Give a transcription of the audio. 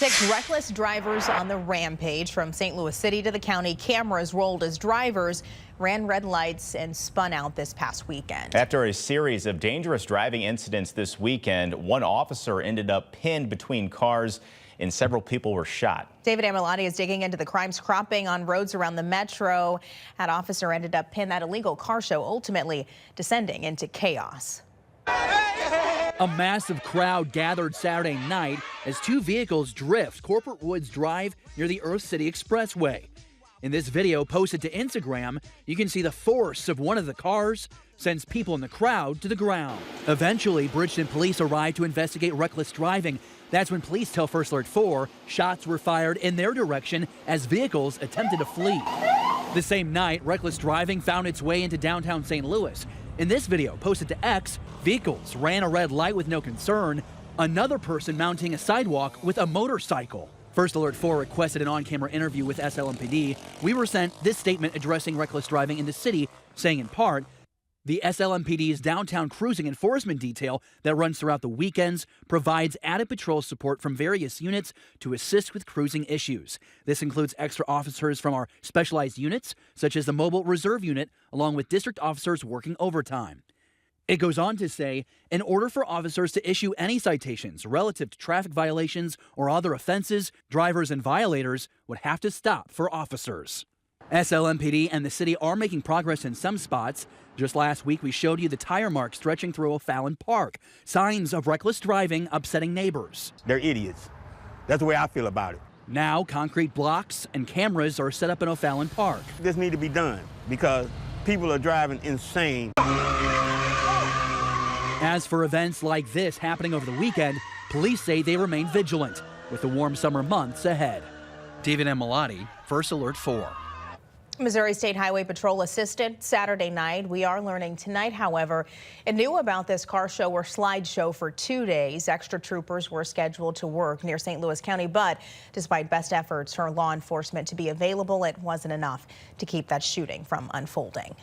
6 reckless drivers on the rampage from St. Louis City to the county. Cameras rolled as drivers ran red lights and spun out this past weekend. After a series of dangerous driving incidents this weekend, one officer ended up pinned between cars and several people were shot. David Amilati is digging into the crimes cropping on roads around the metro. That officer ended up pinned. That illegal car show ultimately descending into chaos. A massive crowd gathered Saturday night as 2 vehicles drift Corporate Woods Drive near the Earth City Expressway. In this video posted to Instagram, you can see the force of one of the cars sends people in the crowd to the ground. Eventually, Bridgeton police arrived to investigate reckless driving. That's when police tell First Alert 4 shots were fired in their direction as vehicles attempted to flee. The same night, reckless driving found its way into downtown St. Louis. In this video posted to X, vehicles ran a red light with no concern. Another person mounting a sidewalk with a motorcycle. First Alert 4 requested an on-camera interview with SLMPD. We were sent this statement addressing reckless driving in the city, saying in part, the SLMPD's downtown cruising enforcement detail that runs throughout the weekends provides added patrol support from various units to assist with cruising issues. This includes extra officers from our specialized units, such as the Mobile Reserve Unit, along with district officers working overtime. It goes on to say, in order for officers to issue any citations relative to traffic violations or other offenses, drivers and violators would have to stop for officers. SLMPD and the city are making progress in some spots. Just last week, we showed you the tire marks stretching through O'Fallon Park, signs of reckless driving upsetting neighbors. They're idiots. That's the way I feel about it. Now, concrete blocks and cameras are set up in O'Fallon Park. This needs to be done because people are driving insane. As for events like this happening over the weekend, police say they remain vigilant with the warm summer months ahead. David Amilati, First Alert 4. Missouri State Highway Patrol assisted Saturday night. We are learning tonight, however, it knew about this car show or slideshow for 2 days. Extra troopers were scheduled to work near St. Louis County, but despite best efforts for law enforcement to be available, it wasn't enough to keep that shooting from unfolding.